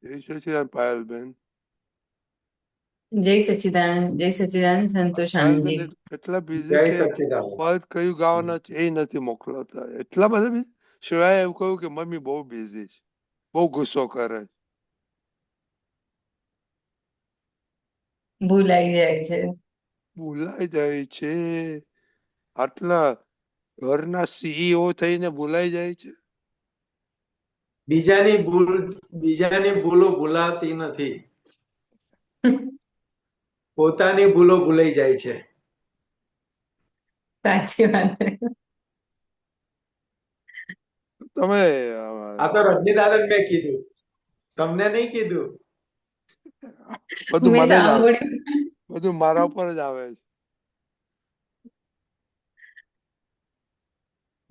જય સચિદાન પાયલબેન. જય સચ્ચિદાનંદ સંતોષ પાયલબેન આનંદજી. એટલા બિઝી જય કે સચ્ચિદાનંદ. પદ કયું ગાવાના છે એ નથી મોકલતા, એટલા બધા busy. શિવાય એવું કહ્યું કે મમ્મી બહુ બિઝી છે, બહુ ગુસ્સો કરે છે. ભૂલાઈ જાય છે. ભૂલાઈ જાય છે. આટલા ઘરના સીઈઓ થઈને ભૂલાઈ જાય છે. બીજાની ભૂલ બીજાની ભૂલો ભૂલાતી નથી. પોતાની ભૂલો ભૂલાઈ જાય છે. સાચી વાત છે. તમે આ તો રજની દાદા મેં કીધું, તમને નહીં કીધું. બધું મેં મને જ આવે, સાંભળ્યું. બધું મારા ઉપર જ આવે છે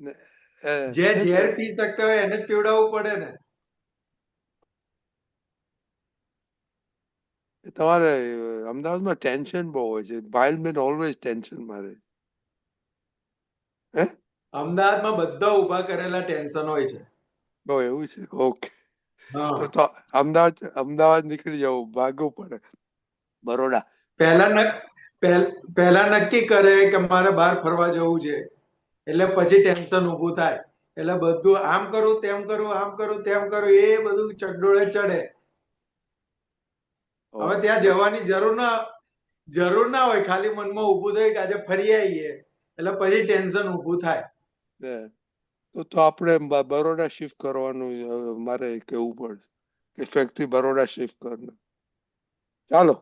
ને. જે છે ઝેર પી શકતા હોય એને જ પીવડાવવું પડે ને. તમારે અમદાવાદમાં ટેન્શન બહુ હોય છે. પાયલબેન ઓલવેઝ ટેન્શન મારે. હે? અમદાવાદમાં બધા ઊભા કરેલા ટેન્શન હોય છે. બહુ એવું છે. ઓકે. હા. તો અમદાવાદ અમદાવાદ નીકળી જવું, ભાગવું પડે બરોડા. પહેલા પહેલા નક્કી કરે કે મારે બહાર ફરવા જવું છે, એટલે પછી ટેન્શન ઊભું થાય. એટલે બધું આમ કરું તેમ કરું આમ કરું તેમ કરું એ બધું ચકડોળે ચડે. હવે ઓહ, ત્યાં જવાની જરૂર ના હોય, ખાલી મનમાં ઊભું થાય કે આજે ફરી આવીએ, એટલે પછી ટેન્શન ઊભું થાય. તો આપણે બરોડા શિફ્ટ કરવાનું મારે કેવું પડશે કે ફેક્ટરી બરોડા શિફ્ટ કરના. ચાલો,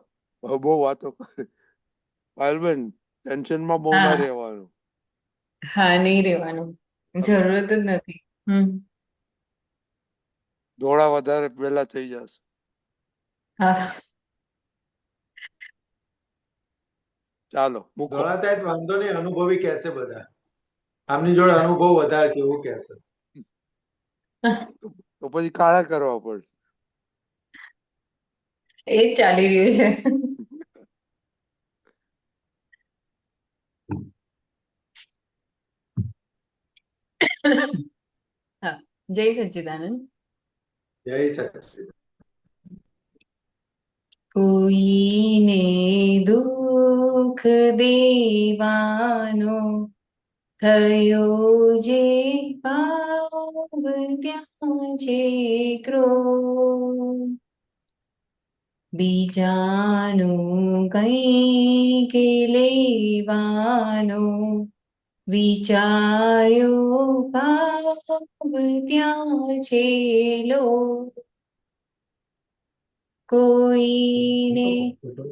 હવે બહુ વાતો કરી. પાયલબેન, ટેન્શનમાં બહુ ના હા, રહેવાનું. હા, નહીં રહેવાનું. જરૂરત જ નથી. દોડા વધારે પહેલા થઈ જશે. હા. ચાલો મૂકો. ધોળા થાય તો વાંધો નહીં, અનુભવી કહેશે બધા. આમની જોડે અનુભવ વધારે છે એવું કહેશે. તો પછી કાળા કરવા પડશે. એ જ ચાલી રહ્યું છે. હા. જય સચ્ચિદાનંદ. જય સચિદાનંદ. કોઈને દુઃખ દેવાનો થયો જે ભાવ ત્યાં છે ક્રોધ. બીજાનું કઈ કે લેવાનો વિચાર્યો ભાવ ત્યાં છે લો. કોઈને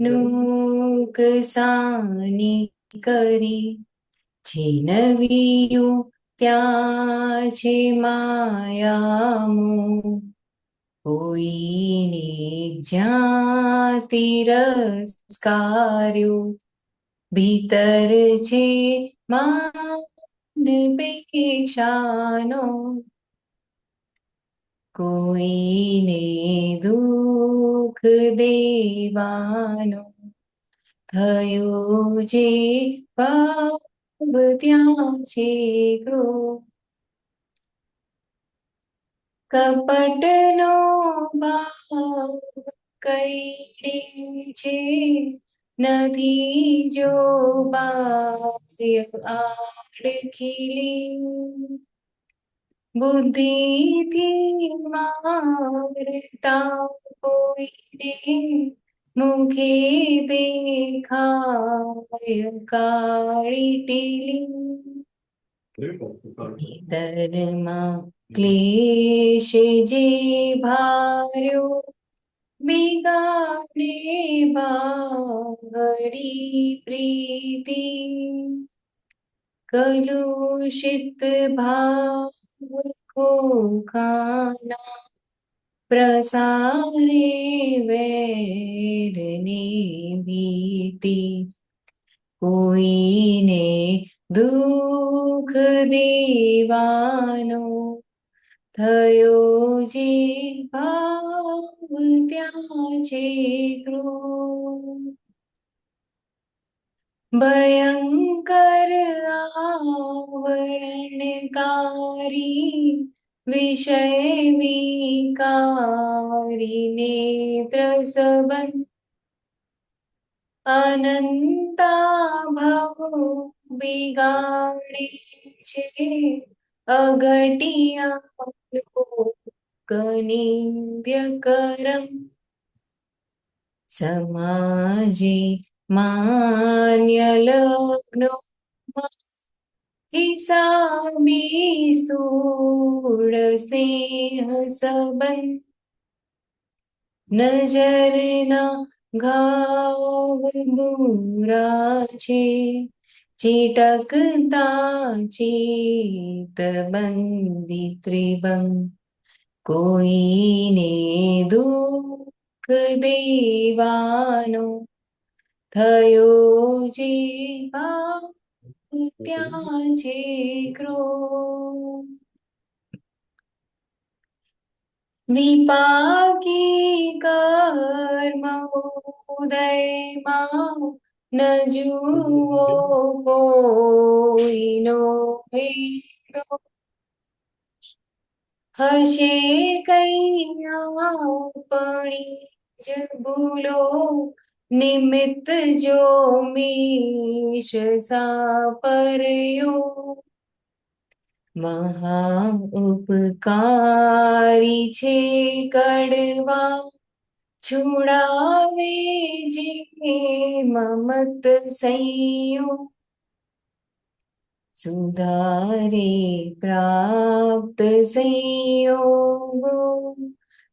નુકસાની કરી છીનવ્યું ત્યાં છે માયામોહ. કોઈને જ્યાં તિરસ્કાર્યો ભીતર છે માન પેક્ષાનો. કોઈને દુઃખ દેવાનો થયો જે ભાવ ત્યાં છે ક્રોધ. કપટનો ભાવ કઈડે છે નથી જો બાહ્ય આડખીલી. બુદ્ધિથી મારતા કોઈને મુખે દેખાય કાળી ટીલી. ભીતરમાં ક્લેશ જે ભાર્યો બિગાડે બાહરી પ્રીતિ. કલુષિત ભાવ ખોખાના પ્રસારે વેરની ભીતિ. કોઈને દુઃખ દેવાનો થયો જે ભાવ ત્યાં છે ક્રોધ. ભયંકર આવરણકારી વિષય વિકારી નેત્ર સંબંધ અનંતા ભાવ બિગાડે છે અઘટિયા લોકનિંદ્ય કરમ સમાજે માન્ય લગ્નો હિસાબી સૂળ સ્નેહ સંબંધ નજરના ઘાવ બુરા છે ચીટકતા ચિત્ત બંદી ત્રિભંગ કોઈને દુઃખ દેવાનો થયો જે ભાવ ત્યાં છે ક્રોધ વિપાકી કર્મ ઉદયમાં ન જુઓ કોઈનો હેતો હશે કૈયાપણી જ ભૂલો નિમિત્ત જો મીશ સાપર્યો મહા ઉપકારી છે કડવા છુડાવે જે મમત સંયો સુધારે પ્રાપ્ત સંયોગો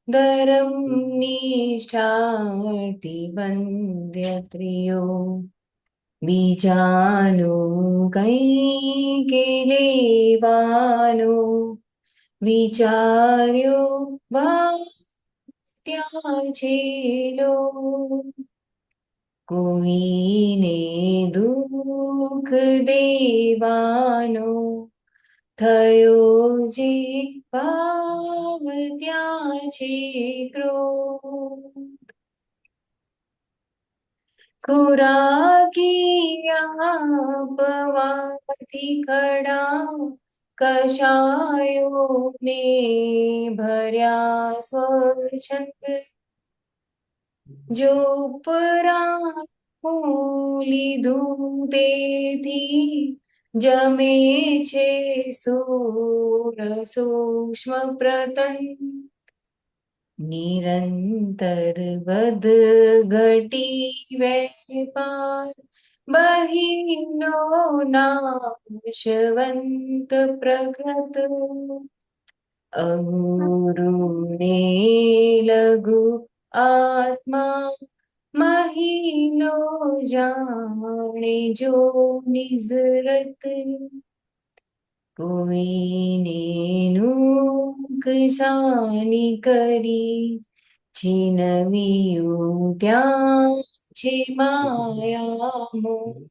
ધર્મ નિષ્ઠાર્થી વંદ્ય પ્રિયો બીજાનું કઈ કે લેવાનો વિચાર્યો ભાવ ત્યાં છેલો કોઈને દુઃખ દેવાનો થયો જે ભાવ ત્યાં છે ક્રોધ ખોરાકી આપવાથી ખડા કષાયો ને ભર્યા સ્વચ્છંદ જો પરાનું લીધું તેથી જમે છે સ્થૂળ સૂક્ષ્મ પ્રતન નિરંતર વધ ઘટી વેપાર બહિનો નાશવંત પ્રકૃત અગુરુને લઘુ આત્મા મહિનો જાણે જો નિઝરત કોઈને નુકસાની કરી છીનવ્યું ત્યાં છે માયામો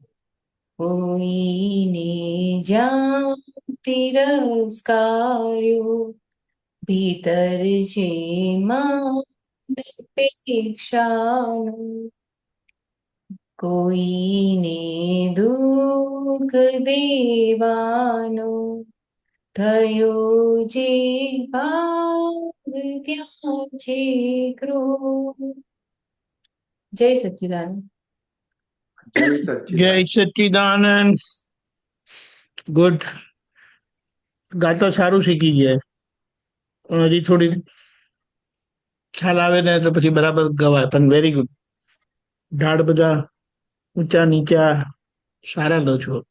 કોઈને જ્યાં તિરસ્કાર્યો ભીતર છે માન અપેક્ષાનું કોઈને દુઃખ દેવાનો થયો જે ભાવ ત્યાં છે ક્રોધ જય સચ્ચિદાનંદ જય જય સચ્ચિદાનંદ સચ્ચિદાનંદ ગુડ ગાતો સારું શીખી ગયા પણ હજી થોડી ખ્યાલ આવે ને તો પછી બરાબર ગવાય પણ વેરી ગુડ ઢાળ બધા ઊંચા નીચા સારા લો છો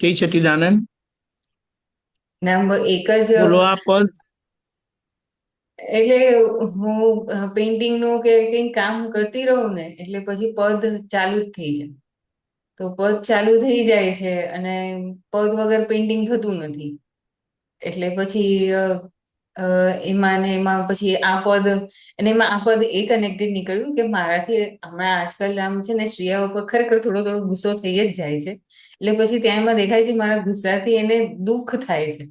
જય સચ્ચિદાનંદ નંબર એક જ બોલો આ પદ એટલે હું પેઇન્ટિંગ નું કે કંઈક કામ કરતી રહું ને એટલે પછી પદ ચાલુ જ થઈ જાય તો પદ ચાલુ થઈ જાય છે અને પદ વગર પેઇન્ટિંગ થતું નથી એટલે પછી એમાં ને એમાં પછી આ પદ અને એમાં આ પદ એ કનેક્ટેડ નીકળ્યું કે મારાથી હમણાં આજકાલ આમ છે ને શ્રેયા ઉપર ખરેખર થોડો થોડો ગુસ્સો થઈ જ જાય છે એટલે પછી ત્યાં એમાં દેખાય છે મારા ગુસ્સાથી એને દુઃખ થાય છે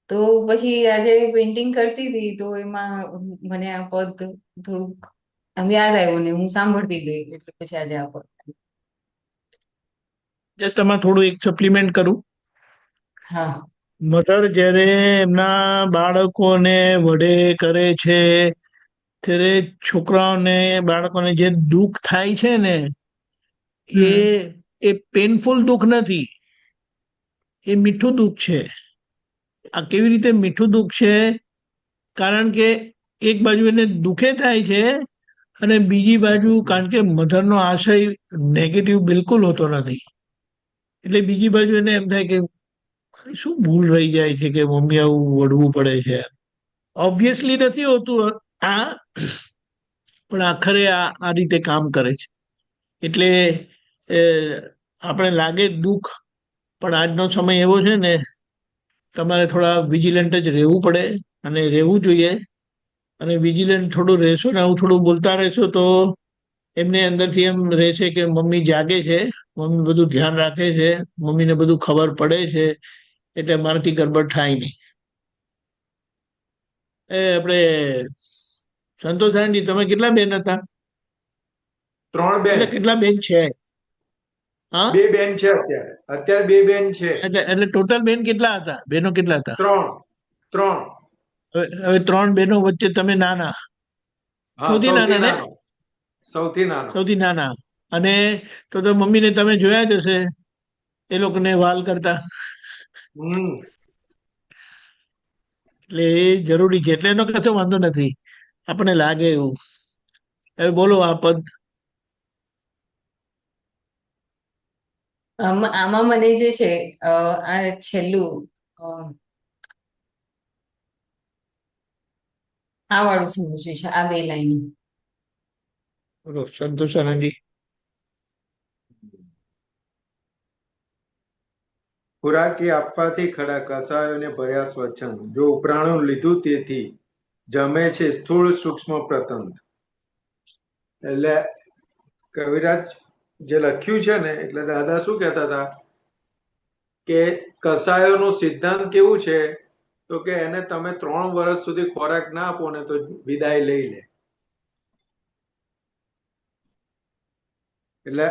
તો પછી આજે પેઇન્ટિંગ કરતી હતી તો એમાં મને આ પદ થોડુંક આમ યાદ આવ્યું ને હું સાંભળતી ગઈ એટલે પછી આજે આ પદ જસ્ટ તમારે થોડું એક સપ્લિમેન્ટ કરું હા મધર જ્યારે એમના બાળકોને વડે કરે છે ત્યારે છોકરાઓને બાળકોને જે દુઃખ થાય છે ને એ હમ એ પેનફુલ દુઃખ નથી, એ મીઠું દુઃખ છે. આ કેવી રીતે મીઠું દુઃખ છે? કારણ કે એક બાજુ એને દુઃખે થાય છે અને બીજી બાજુ કારણ કે મધરનો આશય નેગેટિવ બિલકુલ હોતો નથી, એટલે બીજી બાજુ એને એમ થાય કે શું ભૂલ રહી જાય છે કે મમ્મી આવું વળવું પડે છે. ઓબ્વિયસલી નથી હોતું આ, પણ આખરે આ રીતે કામ કરે છે. એટલે અ, આપણે લાગે દુઃખ, પણ આજનો સમય એવો છે ને તમારે થોડા વિજિલન્ટ જ રહેવું પડે અને રહેવું જોઈએ. અને વિજિલન્ટ થોડું રહેશો ને આવું થોડું બોલતા રહેશો તો એમને અંદરથી એમ રહેશે કે મમ્મી જાગે છે, મમ્મી બધું ધ્યાન રાખે છે, મમ્મીને બધું ખબર પડે છે, એટલે મારાથી ગડબડ થાય નહીં. એ આપણે સંતોષ આંટી, તમે કેટલા બેન હતા? 3 બેન. એટલે કેટલા બેન છે? હા, 2 બેન છે અત્યારે. અત્યારે 2 બેન છે. એટલે ટોટલ બેન કેટલા હતા? બેનો કેટલા હતા? 3. 3. હવે ત્રણ બહેનો વચ્ચે તમે નાના, હા, સૌથી સૌથી નાના ને? નાનો. સૌથી નાનો. સૌથી નાના. અને તો મમ્મીને તમે જોયા જ હશે એ લોકોને વાલ કરતા, હમ એટલે એ જરૂરી છે, એટલે એનો કશો વાંધો નથી, આપણને લાગે એવું. હવે બોલો આ પદ. આમાં મને જે છે આ છેલ્લું અ, આ વાળું સમજવું છે, આ બે લાઈન. બોલો સંતોષ આનંદજી. ખોરાકી આપવાથી ખડા કસાયોને ભર્યા સ્વચ્છંદ, જો ઉપરાણું લીધું તેથી જમે છે સ્થૂળ સૂક્ષ્મ પ્રતંત. એટલે કવિરાજ જે લખ્યું છે ને, એટલે દાદા શું કહેતા હતા કે કસાયોનું સિદ્ધાંત કેવું છે, તો કે એને તમે 3 વર્ષ સુધી ખોરાક ના આપો ને તો વિદાય લઈ લે. એટલે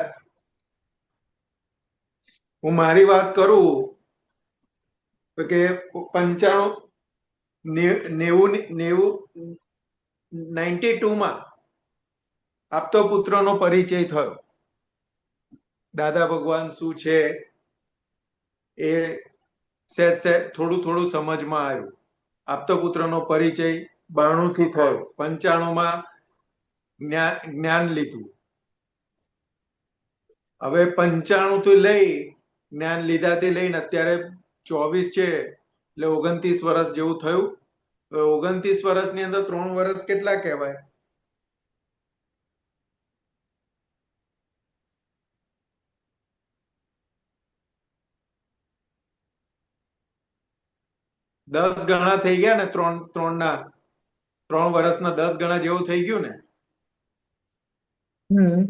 હું મારી વાત કરું તો કે 95 90 92માં આપતો પુત્રનો પરિચય થયો. દાદા ભગવાન શું છે એ થોડું થોડું સમજમાં આવ્યું. આપતો પુત્રનો પરિચય 92 થી થયો. 95માં જ્ઞાન લીધું. હવે 95 થી લઈ જ્ઞાન લીધાથી લઈને અત્યારે 24 છે, એટલે 29 વર્ષ જેવું થયું. 29 વર્ષની અંદર 3 વર્ષ કેટલા કહેવાય? દસ ગણા થઈ ગયા ને, ત્રણ વર્ષના 10 ગણા જેવું થઈ ગયું ને. હમ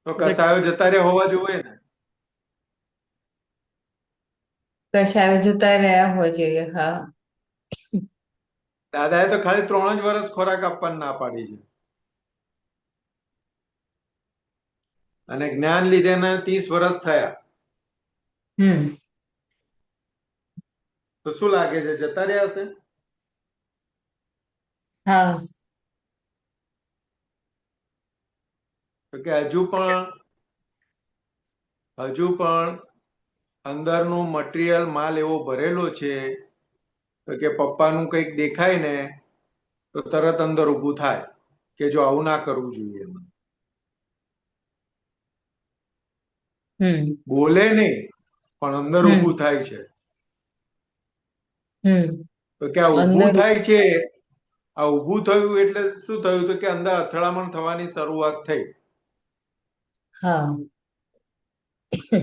તો કસાયો જતા રહ્યા હોવા જોઈએ ને. કશાય જતા રહ્યા હોય જોઈએ. હા. દાદાએ તો ખાલી 3 જ વર્ષ ખોરાક આપવાની ના પાડી છે, અને જ્ઞાન લીધેના 30 વર્ષ થયા. હમ તો શું લાગે છે, જતા રહ્યા હશે? હા. તો કે હજુ પણ અંદરનું મટીરિયલ માલ એવો ભરેલો છે, તો કે પપ્પાનું કંઈક દેખાય ને તો તરત અંદર ઊભું થાય કે જો આવું ના કરવું જોઈએ. હમ બોલે નહીં, પણ અંદર હમ ઊભું થાય છે. હમ તો કે આ ઊભું અંદર. થાય છે, આ ઊભું થયું એટલે શું થયું? તો કે અંદર અથડામણ થવાની શરૂઆત થઈ. હા.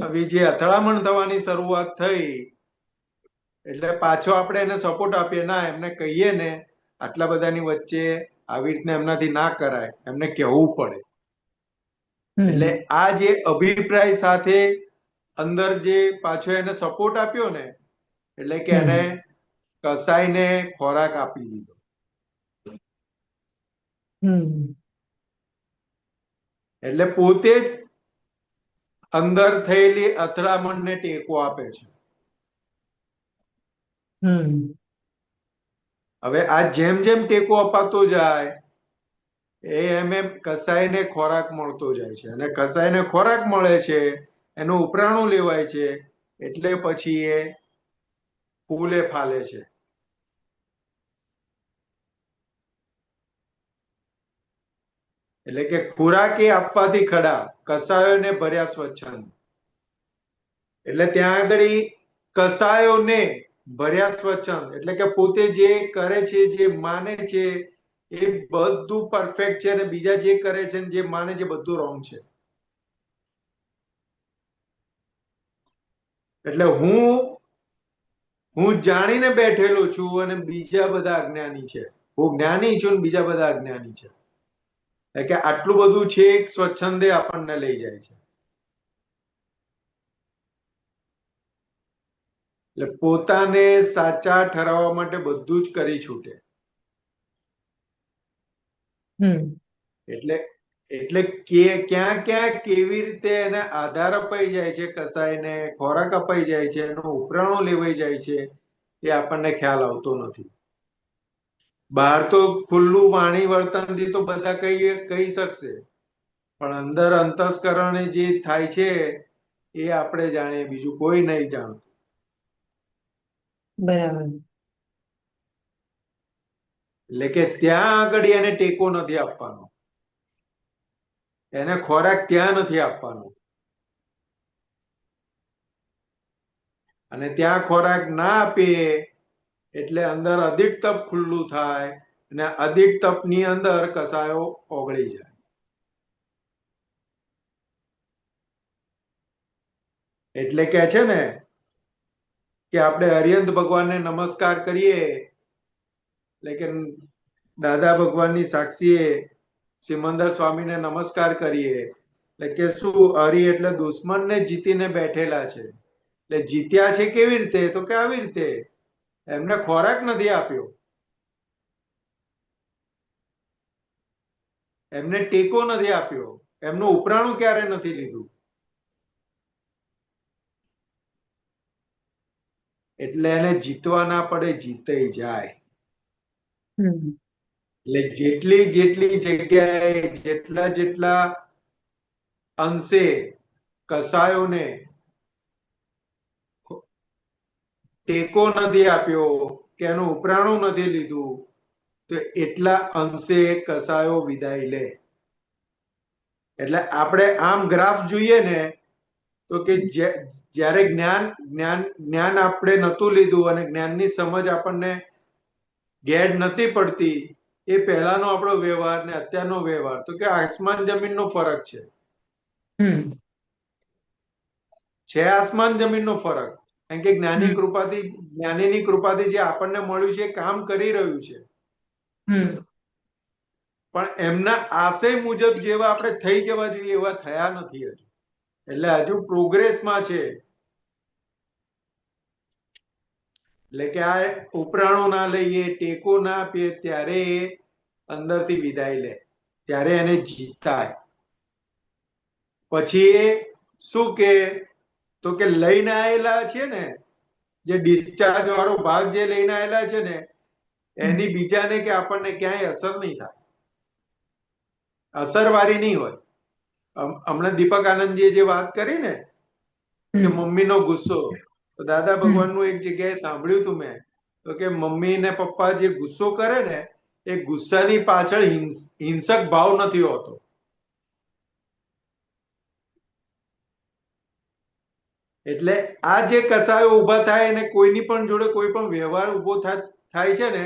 હવે જે અથડામણ થવાની શરૂઆત થઈ એટલે પાછો આપણે એને સપોર્ટ આપીએ, ના એમને કહીએ ને આટલા બધાની વચ્ચે આવી રીતના એમનાથી ના કરાય, એમને કહેવું પડે. હમ એટલે આ જે અભિપ્રાય સાથે અંદર જે પાછો એને સપોર્ટ આપ્યો ને, એટલે કે હમ એને કસાઈને ખોરાક આપી દીધો. હમ એટલે પોતે જ અંદર થયેલી અથડામણને ટેકો આપે છે. હમ હવે આ જેમ જેમ ટેકો અપાતો જાય એમ એમ કસાઈને ખોરાક મળતો જાય છે, અને કસાઈને ખોરાક મળે છે, એનું ઉપરાણું લેવાય છે, એટલે પછી એ ફૂલે ફાલે છે. એટલે કે ખોરાક એ આપવાથી ખડા, કસાયોને ભર્યા સ્વચ્છંદ. એટલે ત્યાં આગળ કસાયોને ભર્યા સ્વચ્છંદ એટલે કે પોતે જે કરે છે, જે માને છે એ બધું પરફેક્ટ છે, અને બીજા જે કરે છે ને જે માને છે બધું રોંગ છે. એટલે હું જાણીને બેઠેલો છું અને બીજા બધા અજ્ઞાની છે. હું જ્ઞાની છું ને બીજા બધા અજ્ઞાની છે. એટલે કે આટલું બધું છે એક સ્વચ્છંદે આપણને લઈ જાય છે. એટલે પોતાને સાચા ઠરાવવા માટે બધું જ કરી છૂટે. હમ એટલે એટલે ક્યાં ક્યાં કેવી રીતે એને આધાર અપાઈ જાય છે, કસાયને ખોરાક અપાઈ જાય છે, એનું ઉપરાણું લેવાઈ જાય છે, એ આપણને ખ્યાલ આવતો નથી. બહાર તો ખુલ્લું વાણી વર્તનથી તો બધા કહી શકશે, પણ અંદર અંતસ્કરણે જે થાય છે એ આપણે જાણીએ, બીજું કોઈ નહીં જાણતું. બરાબર. એટલે કે ત્યાં આગળ એને ટેકો નથી આપવાનો, એને ખોરાક ત્યાં નથી આપવાનો, અને ત્યાં ખોરાક ના આપીએ એટલે અંદર અધિક તપ ખુલ્લું થાય, અને અધિક તપની અંદર કસાયો ઓગળી જાય. એટલે કે છે ને કે આપણે હરિયંત ભગવાનને નમસ્કાર કરીએ, એટલે કે દાદા ભગવાનની સાક્ષીએ સિમંદર સ્વામીને નમસ્કાર કરીએ, એટલે કે શું હરિ એટલે દુશ્મનને જીતીને બેઠેલા છે. એટલે જીત્યા છે કેવી રીતે? તો કે આવી રીતે, એમને ખોરાક નથી આપ્યો, એમને ટેકો નથી આપ્યો, એમનું ઉપરાણું ક્યારે નથી લીધું, એટલે એને જીતવા ના પડે, જીતે જાય. એટલે જેટલી જેટલી જગ્યાએ જેટલા જેટલા અંશે કસાયોને ટેકો નથી આપ્યો કે એનું ઉપરાણું નથી લીધું, તો એટલા અંશે કસાયો વિદાય લે. એટલે આપણે આમ ગ્રાફ જોઈએ ને તો કે જ્યારે જ્ઞાન જ્ઞાન જ્ઞાન આપણે નતું લીધું અને જ્ઞાનની સમજ આપણને ગેડ નથી પડતી, એ પહેલાનો આપણો વ્યવહાર ને અત્યારનો વ્યવહાર તો કે આસમાન જમીનનો ફરક છે. આસમાન જમીનનો ફરક. કારણ કે જ્ઞાનીની કૃપાથી જે આપણને મળ્યું છે એ કામ કરી રહ્યું છે, પણ એમના આશય મુજબ જેવા આપણે થઈ જવા જોઈએ એવા થયા નથી હજુ. એટલે હજુ પ્રોગ્રેસમાં છે. એટલે કે આ ઉપરાણો ના લઈએ, ટેકો ના આપીએ, ત્યારે એ અંદરથી વિદાય લે, ત્યારે એને જીતાય. પછી એ શું કે તો કે લઈને આવેલા છે ને, જે ડિસ્ચાર્જ વાળો ભાગ જે લઈને આવેલા છે ને, એની બીજાને કે આપણને ક્યાંય અસર નહીં થાય, અસરવાળી નહીં હોય. હમણાં દીપક આનંદજીએ જે વાત કરી ને કે મમ્મીનો ગુસ્સો, તો દાદા ભગવાનનું એક જગ્યાએ સાંભળ્યું તું મેં, તો કે મમ્મી ને પપ્પા જે ગુસ્સો કરે ને એ ગુસ્સાની પાછળ હિંસક ભાવ નથી હોતો. એટલે આ જે કસાયો ઉભા થાય અને કોઈની પણ જોડે કોઈ પણ વ્યવહાર ઉભો થાય છે ને,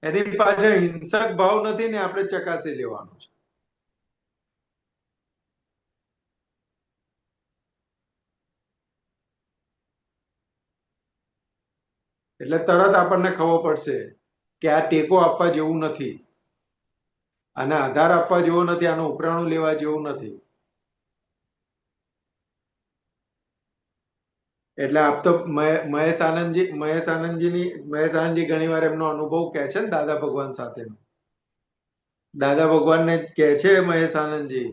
એની પાછળ હિંસક ભાવ નથી ને, આપણે ચકાસી લેવાનું છે. એટલે તરત આપણને ખબર પડશે કે આ ટેકો આપવા જેવું નથી, આને આધાર આપવા જેવો નથી, આનું ઉપરાણું લેવા જેવું નથી. એટલે આપ તો મહેશ આનંદજી ઘણી વાર એમનો અનુભવ કહે છે ને દાદા ભગવાન સાથેનો. દાદા ભગવાનને કહે છે મહેશ આનંદજી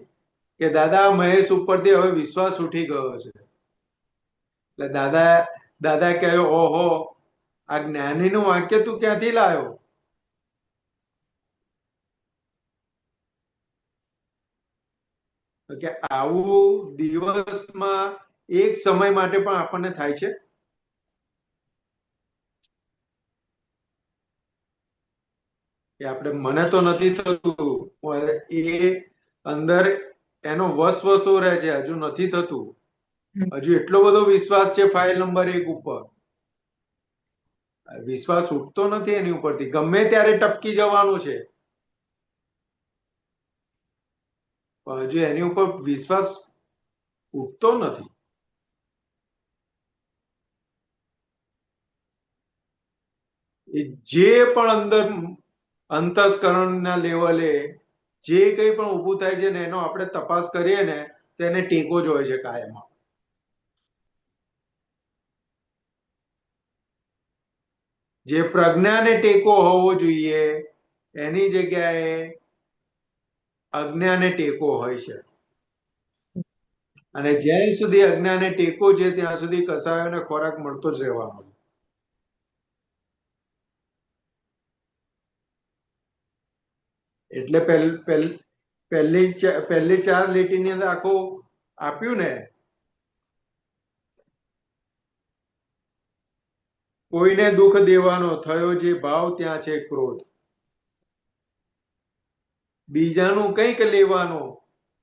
કે દાદા મહેશ ઉપરથી હવે વિશ્વાસ ઉઠી ગયો છે. એટલે દાદા કહ્યું, ઓહો, આ જ્ઞાનીનું વાક્ય તું ક્યાંથી લાવ્યો? કે આવું દિવસમાં એક સમય માટે પણ આપણને થાય છે. કે આપણે મને તો નથી થતું, એ અંદર એનો વસવસો રહે છે, હજુ નથી થતું. હજુ એટલો બધો વિશ્વાસ છે ફાઇલ નંબર 1 ઉપર. વિશ્વાસ ઉઠતો નથી એની ઉપરથી, ગમે ત્યારે ટપકી જવાનું છે, પણ હજુ એની ઉપર વિશ્વાસ ઉઠતો નથી. એ જે પણ અંદર અંતસ્કરણના લેવલે જે કંઈ પણ ઊભું થાય છે ને એનો આપણે તપાસ કરીએ ને તેને ટેકો જ હોય છે કાયમ. જે પ્રજ્ઞાને ટેકો હોવો જોઈએ એની જગ્યાએ અજ્ઞાને ટેકો હોય છે. અને જ્યાં સુધી અજ્ઞાને ટેકો છે ત્યાં સુધી કસાયોને ખોરાક મળતો જ રહેવાનો. એટલે પહેલી 4 લીટીની અંદર આખું આપ્યું ને, કોઈને દુઃખ દેવાનો થયો જે ભાવ ત્યાં છે ક્રોધ, બીજાનું કંઈક લેવાનો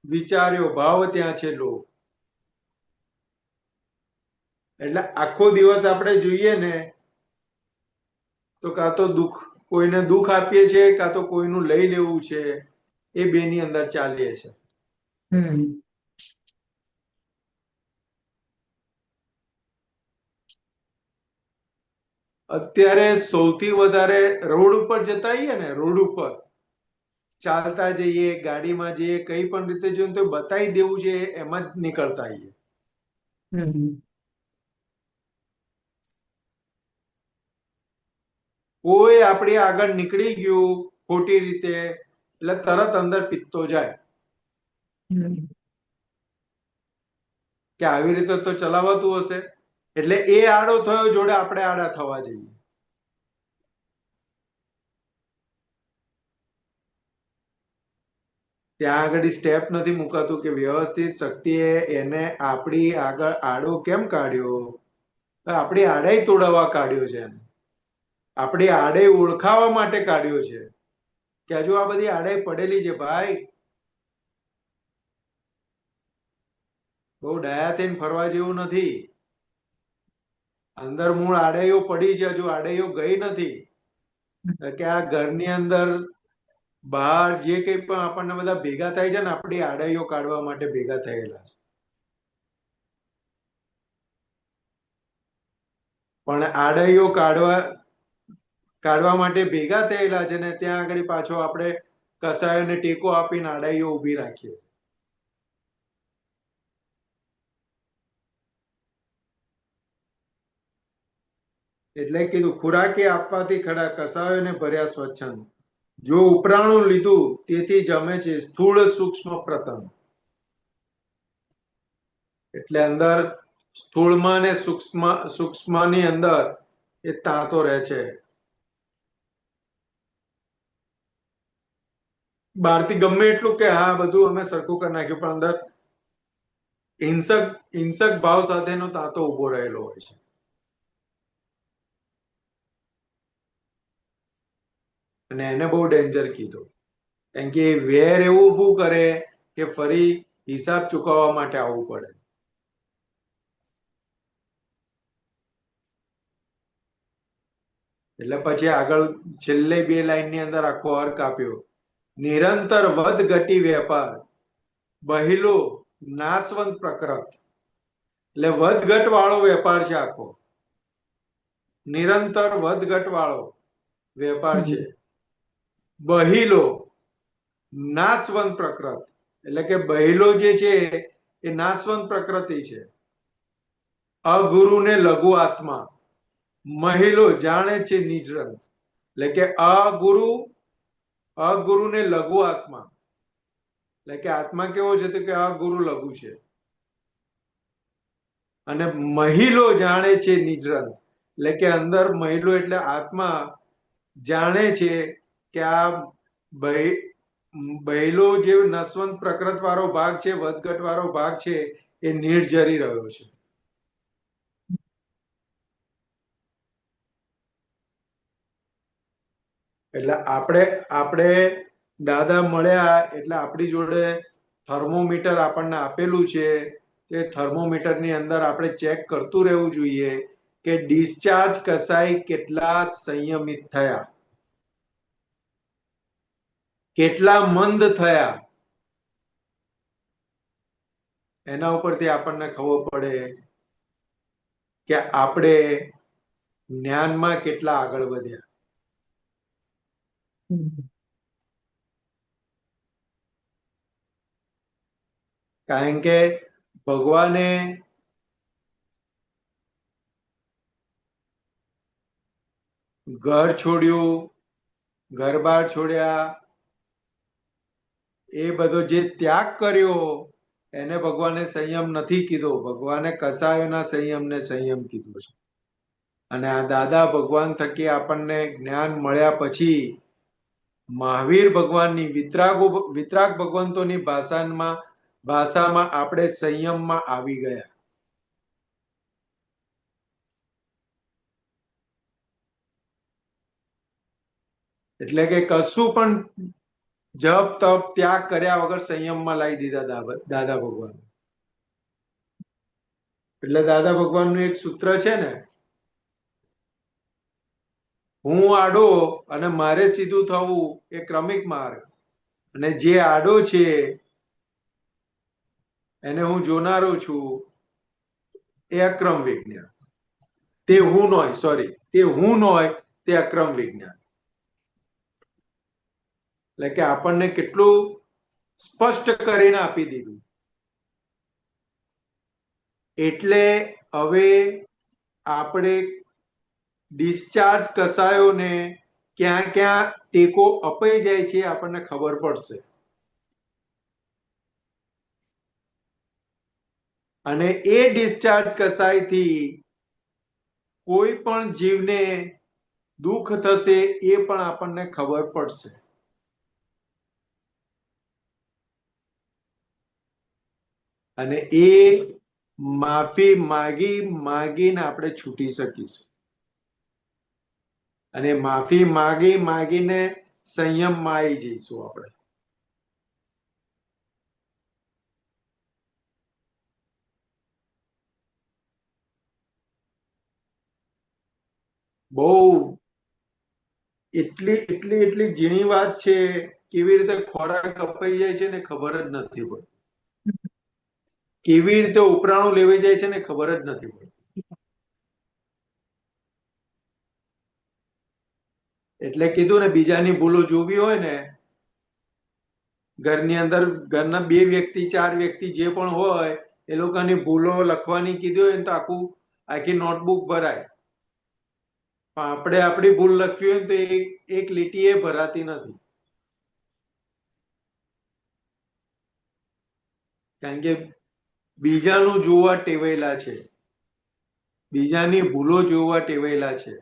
વિચાર્યો ભાવ ત્યાં છે લોભ. એટલે આખો દિવસ આપણે જોઈએ ને તો કાં તો કોઈને દુઃખ આપીએ છીએ, કાં તો કોઈનું લઈ લેવું છે, એ બેની અંદર ચાલીએ છે. અત્યારે સૌથી વધારે રોડ ઉપર જતા આવીએ ને, રોડ ઉપર ચાલતા જઈએ, ગાડીમાં જઈએ, કઈ પણ રીતે જોઈએ તો બતાવી દેવું છે એમાં જ નીકળતા આવીએ. કોઈ આપણી આગળ નીકળી ગયું ખોટી રીતે એટલે તરત અંદર પીતો જાય કે આવી રીતે તો ચલાવાતું હશે, એટલે એ આડો થયો જોડે આપણે આડા થવા જઈએ. ત્યાં આગળ સ્ટેપ નથી મુકાતું કે વ્યવસ્થિત શક્તિએ એને આપણી આગળ આડો કેમ કાઢ્યો, આપણી આડાઈ તોડવા કાઢ્યો છે, આપણી આડાઈ ઓળખાવા માટે કાઢ્યો છે કે હજુ આ બધી આડાઈ પડેલી છે ભાઈ, બહુ ડાયા થઈને ફરવા જેવું નથી. અંદર મૂળ આડાઈઓ પડી છે, હજુ આડાઈઓ ગઈ નથી. કે આ ઘરની અંદર બહાર જે કંઈ પણ આપણને બધા ભેગા થાય છે ને આપણી આડાઈઓ કાઢવા માટે ભેગા થયેલા છે. પણ આડાઈઓ કાઢવા માટે ભેગા થયેલા છે ને ત્યાં આગળ પાછો આપણે કસાયોને ટેકો આપીને આડાઈઓ ઊભી રાખીએ. એટલે કીધું ખોરાકે આપવાથી ખડા કસાયોને ભર્યા સ્વચ્છંદ, જો ઉપરાણું લીધું તેથી જમે છે સ્થૂળ સૂક્ષ્મ પ્રતંગ. એટલે અંદર સ્થૂળમાં ને સૂક્ષ્મની અંદર એ તાતો રહે છે. બહારથી ગમે એટલું કે હા બધું અમે સરખું કરી નાખ્યું, પણ અંદર હિંસક ભાવ સાથેનો તાતો ઉભો રહેલો હોય છે. અને એને બહુ ડેન્જર કીધું, કારણ કે વેર એવું ઊભું કરે કે ફરી હિસાબ ચૂકવવા માટે આવવું પડે. એટલે પછી આગળ છેલ્લે 2 લાઈનની અંદર આખો અર્ક આપ્યો, નિરંતર વધ ઘટી વેપાર બહિલો નાશવંત પ્રકૃત. એટલે વધઘટ વાળો વેપાર છે આખો, નિરંતર વધઘટ વાળો વેપાર છે. બહિલો નાશવંત પ્રકૃત, એટલે કે બહિલો જે છે એ નાશવંત પ્રકૃતિ છે. અગુરુને લઘુ આત્મા, મહિલો જાણે છે નિજરંગ, એટલે કે અગુરુને લઘુ આત્મા, એટલે કે આત્મા કેવો છે તો કે આ ગુરુ લઘુ છે, અને મહિલો જાણે છે નિજરંગ, એટલે કે અંદર મહિલો એટલે આત્મા જાણે છે કે આ બહેલો જે નસવંત પ્રકૃત વાળો ભાગ છે, વધઘટ વાળો ભાગ છે, એ નિર્જરી રહ્યો છે. એટલે આપણે દાદા મળ્યા એટલે આપણી જોડે થર્મોમીટર આપણને આપેલું છે. તે થર્મોમીટર ની અંદર આપણે ચેક કરતું રહેવું જોઈએ કે ડિસ્ચાર્જ કસાઈ કેટલા સંયમિત થયા, કેટલા મંદ થયા. એના ઉપરથી આપણને ખબર પડે કે આપણે જ્ઞાનમાં કેટલા આગળ વધ્યા. કારણ કે ભગવાને ઘર છોડ્યું, ઘર-બાર છોડ્યા, એ બધો જે ત્યાગ કર્યો એને ભગવાને સંયમ નથી કીધો. ભગવાને કસાયોના સંયમને સંયમ કીધો છે. અને આ દાદા ભગવાન થકી આપણને જ્ઞાન મળ્યા પછી મહાવીર ભગવાનની વિતરાગ ભગવંતોની ભાષામાં આપણે સંયમમાં આવી ગયા. એટલે કે કશું પણ જપ તપ ત્યાગ કર્યા વગર સંયમમાં લાવી દીધા દાદા ભગવાન. એટલે દાદા ભગવાનનું એક સૂત્ર છે ને, હું આડો અને મારે સીધું થવું એ ક્રમિક માર્ગ, અને જે આડો છે એને હું જોનારો છું એ અક્રમ વિજ્ઞાન. તે હું નોય તે અક્રમ વિજ્ઞાન. એટલે કે આપણને કેટલું સ્પષ્ટ કરીને આપી દીધું. એટલે હવે આપણે ડિસ્ચાર્જ કસાયોને ક્યાં ક્યાં ટેકો અપાઈ જાય છે આપણને ખબર પડશે. અને એ ડિસ્ચાર્જ કસાયથી કોઈ પણ જીવને દુઃખ થશે એ પણ આપણને ખબર પડશે. અને એ માફી માગીને આપણે છૂટી શકીશું. અને માફી માગીને સંયમમાં આવી જઈશું આપણે. બહુ એટલી ઝીણી વાત છે, કેવી રીતે ખોરાક અપાઈ જાય છે ને ખબર જ નથી પડતી. કેવી રીતે ઉપરાણું લેવાઈ જાય છે ને ખબર જ નથી પડતી. એટલે કીધું ને, બીજાની ભૂલો જોવી હોય ને, ઘરની અંદર ઘરના 2 વ્યક્તિ 4 વ્યક્તિ જે પણ હોય એ લોકોની ભૂલો લખવાની કીધી હોય ને તો આખી નોટબુક ભરાય. પણ આપણે આપણી ભૂલ લખવી હોય તો એક લીટી એ ભરાતી નથી. કારણ કે બીજાનું જોવા ટેવાયેલા છે, બીજાની ભૂલો જોવા ટેવાયેલા છે.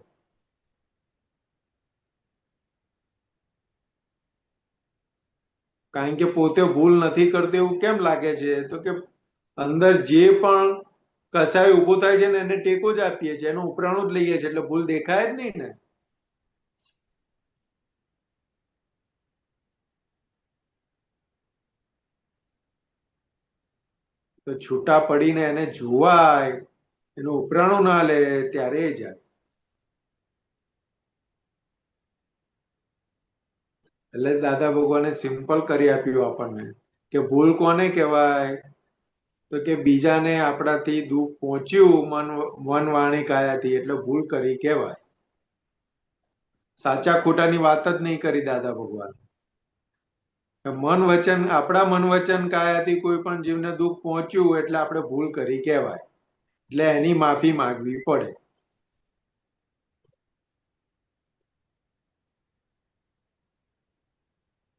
કારણ કે પોતે ભૂલ નથી કરતો એવું કેમ લાગે છે? તો કે અંદર જે પણ કસાય ઉભો થાય છે ને એને ટેકો જ આપીએ છીએ, એનું ઉપરાણું જ લઈએ છીએ, એટલે ભૂલ દેખાય જ નહીં ને. તો છૂટા પડીને એને જોવાય, એનું ઉપરાણું ના લે ત્યારે એ જાય. એટલે દાદા ભગવાને સિમ્પલ કરી આપ્યું આપણને કે ભૂલ કોને કહેવાય? તો કે બીજાને આપણાથી દુઃખ પહોંચ્યું મન વાણી કાયાથી, એટલે ભૂલ કરી કહેવાય. સાચા ખોટાની વાત જ નહીં કરી દાદા ભગવાન. આપણા મન વચન કાયાથી કોઈ પણ જીવને દુઃખ પહોંચ્યું એટલે આપણે ભૂલ કરી કહેવાય, એટલે એની માફી માંગવી પડે.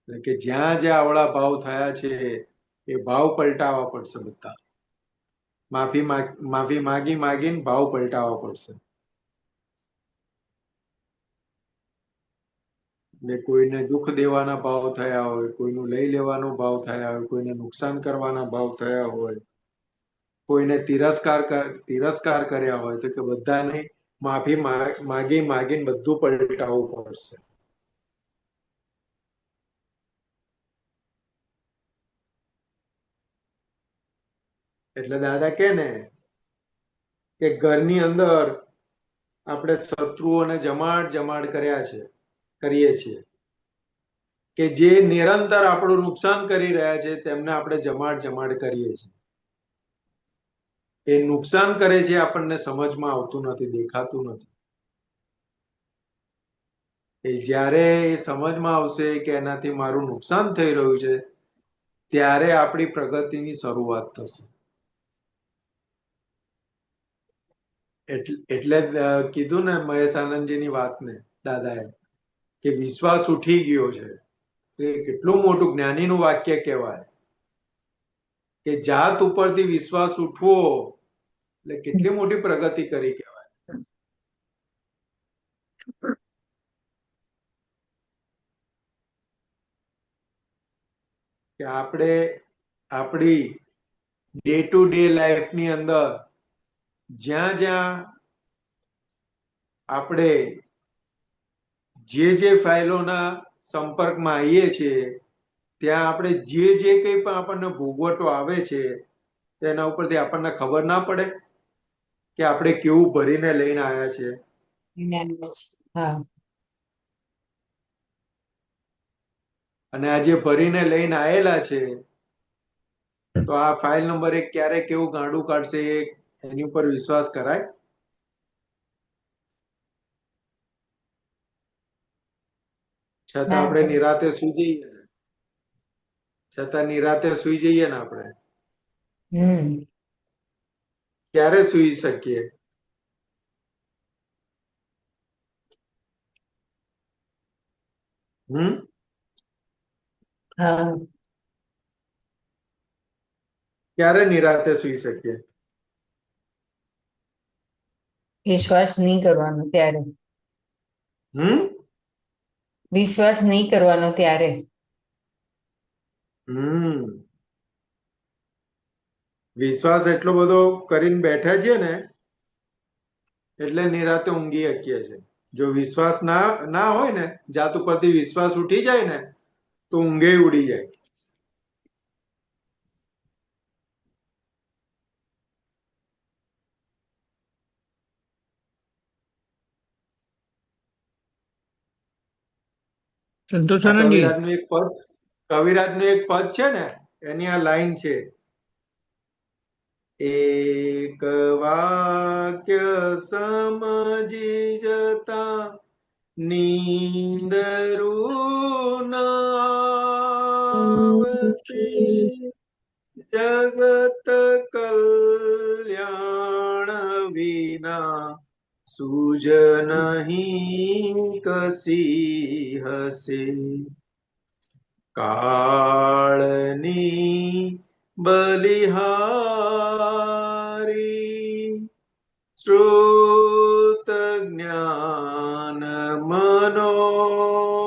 એટલે કે જ્યાં જ્યાં આવડા ભાવ થયા છે એ ભાવ પલટાવવા પડશે બધા. માફી માગી માગીને ભાવ પલટાવવા પડશે. ને કોઈને દુઃખ દેવાના ભાવ થયા હોય, કોઈનું લઈ લેવાનો ભાવ થયા હોય, કોઈને નુકસાન કરવાના ભાવ થયા હોય, કોઈને તિરસ્કાર કર્યા હોય, તો કે બધાને માફી માગી માગીને બધું પલટાવવું પડશે. એટલે દાદા કે ને કે ઘરની અંદર આપણે શત્રુઓને જમાડ જમાડ કરીએ છીએ, કે જે નિરંતર આપણું નુકસાન કરી રહ્યા છે તેમને આપણે જમાડ જમાડ કરીએ છીએ. એ નુકસાન કરે છે આપણને સમજમાં આવતું નથી, દેખાતું નથી. એ જ્યારે એ સમજમાં આવશે કે એનાથી મારું નુકસાન થઈ રહ્યું છે, ત્યારે આપણી પ્રગતિની શરૂઆત થશે. એટલે કીધું ને મહેશ આનંદજીની વાતને દાદાએ, કે વિશ્વાસ ઉઠી ગયો છે. એ કેટલું મોટું જ્ઞાનીનું વાક્ય કહેવાય કે જાત ઉપરથી વિશ્વાસ ઉઠવો એટલે કેટલી મોટી પ્રગતિ કરી કહેવાય. કે આપણે આપણી ડે ટુ ડે લાઈફની અંદર જ્યાં જ્યાં આપણે જે ફાઇલોના સંપર્કમાં આવીએ છીએ, ત્યાં આપણે જે કંઈ પણ આપણને ભોગવટો આવે છે તેના ઉપરથી આપણને ખબર ના પડે કે આપણે કેવું ભરીને લઈને આવ્યા છીએ. હા, અને આ જે ભરીને લઈને આવેલા છે, તો આ ફાઇલ નંબર 1 ક્યારે કેવું ગાંડું કાઢશે એની ઉપર વિશ્વાસ કરાય? છતાં આપણે નિરાતે સુઈ જઈએ ને આપણે ક્યારે સુઈ શકીએ? હા, ક્યારે નિરાતે સુઈ શકીએ? વિશ્વાસ નહીં કરવાનો ત્યારે. વિશ્વાસ નહીં કરવાનો ત્યારે. વિશ્વાસ એટલો બધો કરીને બેઠા છીએ ને એટલે નિરાતે ઊંઘી શકીએ છે. જો વિશ્વાસ ના હોય ને, જાત ઉપરથી વિશ્વાસ ઉઠી જાય ને, તો ઊંઘે ઉડી જાય. સંતોષાનંદજી, કવિરાજનું એક પદ છે ને, એની આ લાઈન છે, એક વાક્ય સમજી જતા નીંદરું નાવસે, જગત કલ્યાણ વિના સૂજ નહીં કસી હશે. કાળની બલિહારી શ્રુત જ્ઞાન મનોહારી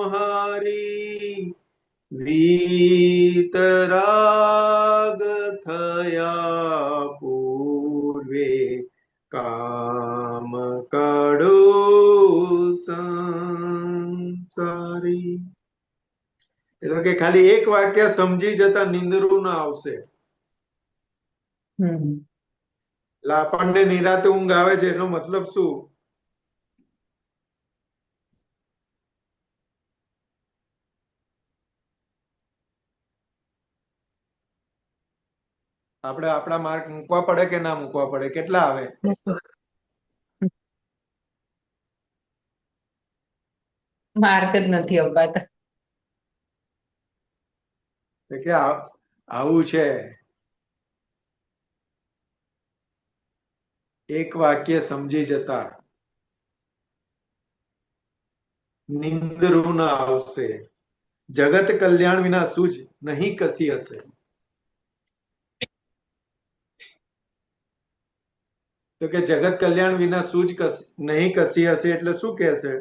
વીતરાગ થયા પૂર્વે કામ કડું સંસારી. એટલે કે ખાલી એક વાક્ય સમજી જતા નિંદરું ના આવશે. એટલે આપણને નિરાતે ઊંઘ આવે છે એનો મતલબ શું? આપણે આપણા માર્ક મૂકવા પડે કે ના મૂકવા પડે? કેટલા આવે? માર્ક જ નથી અપાતા. કે આવું છે. એક વાક્ય સમજી જતા નિંદરું ના આવશે. જગત કલ્યાણ વિના સૂજ નહીં કસી હશે. તો કે જગત કલ્યાણ વિના સૂજ નહીં કસી હશે એટલે શું કહે છે?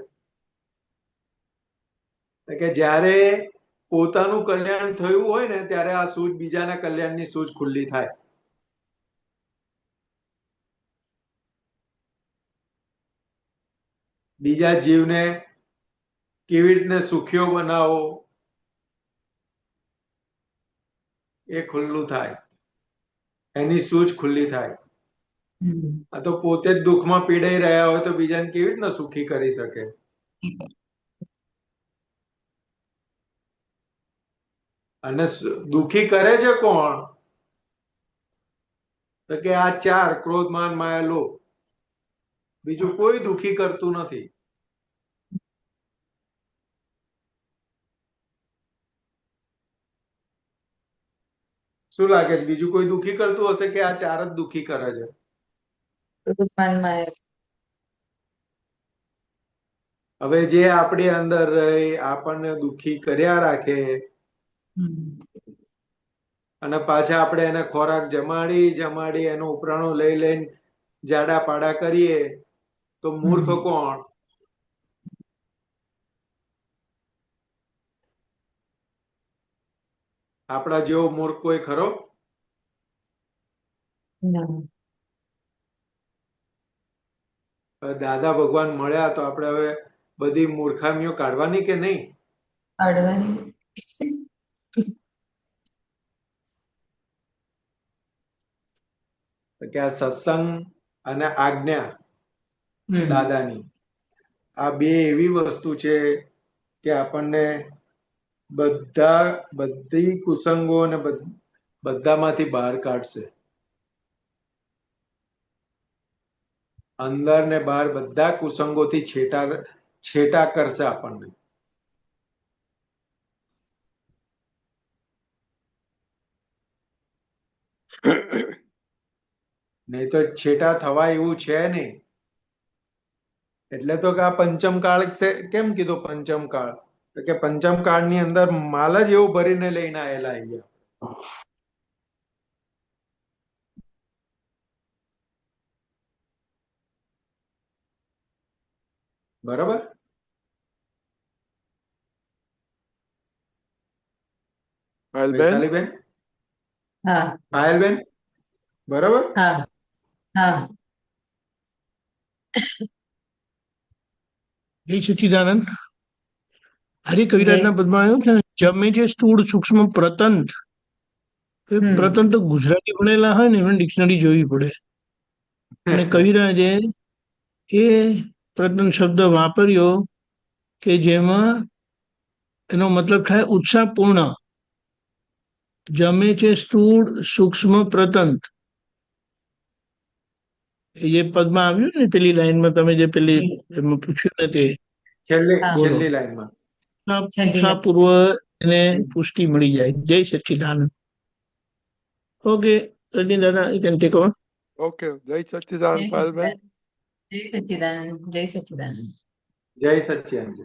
તો કે જ્યારે પોતાનું કલ્યાણ થયું હોય ને ત્યારે આ સૂજ બીજાના કલ્યાણની સૂજ ખુલ્લી થાય. બીજા જીવને કેવી રીતને સુખીઓ બનાવો એ ખુલ્લું થાય, એની સૂઝ ખુલ્લી થાય. આ તો પોતે જ દુઃખમાં પીડાઈ રહ્યા હોય તો બીજાને કેવી રીતના સુખી કરી શકે? અને દુઃખી કરે છે કોણ? તો કે આ ચાર ક્રોધ, માન, માયા, લોભ. બીજું કોઈ દુઃખી કરતું નથી. શું લાગે છે, બીજું કોઈ દુઃખી કરતું હશે કે આ ચાર જ દુઃખી કરે છે? ક્રોધ, માન, માયા. હવે જે આપણી અંદર રહી આપણને દુઃખી કર્યા રાખે અને પાછા આપણે એને ખોરાક જમાડી એનો ઉપરાણો લઈ લઈને જાડા પાડા કરીએ તો મૂર્ખ કોણ? આપણા જેવો મૂર્ખ કોઈ ખરો? દાદા ભગવાન મળ્યા તો આપણે હવે બધી મૂર્ખામીઓ કાઢવાની કે નહીં? કાઢવાની. કે આ સત્સંગ અને આજ્ઞા દાદાની આ બે એવી વસ્તુ છે કે આપણને બધી કુસંગો અને બધામાંથી બહાર કાઢશે. અંદર ને બહાર બધા કુસંગોથી છેટા કરશે આપણને. નહીં તો છેટા થવા એવું છે નહીં. એટલે તો કે આ પંચમ કાળ કેમ કીધું પંચમ કાળ? તો કે પંચમ કાળ ની અંદર માલ જ એવું ભરીને લઈને આવેલા અહીંયા. બરાબર? વૈશાલીબેન, હા પાયલબેન, બરાબર? હા હા. જય સચ્ચિદાનંદ. હરિ કવિરાજના પદમાં આવ્યું છે ને, જમે જે સ્થૂળ સૂક્ષ્મ પ્રતંત. એ પ્રતંત તો ગુજરાતી ભણેલા હોય ને એમને ડિક્શનરી જોવી પડે. અને કવિરાજે એ પ્રતંત શબ્દ વાપર્યો કે જેમાં એનો મતલબ થાય ઉત્સાહપૂર્ણ. જમે છે સ્થૂળ સૂક્ષ્મ પ્રતંત. એ જે પદમાં આવ્યું ને પેલી લાઈનમાં તમે જે પેલી એમાં પૂછ્યું ને તે છેલ્લી લાઈનમાં ઉત્સાહપૂર્વ એને પુષ્ટિ મળી જાય. જય સચ્ચિદાનંદ. ઓકે રજની દાદા, you can take over. Okay, જય સચ્ચિદાનંદ પાયલબેન. જય સચ્ચિદાનંદ. જય સચ્ચિદાનંદ. જય સચ્ચિદાનંદ.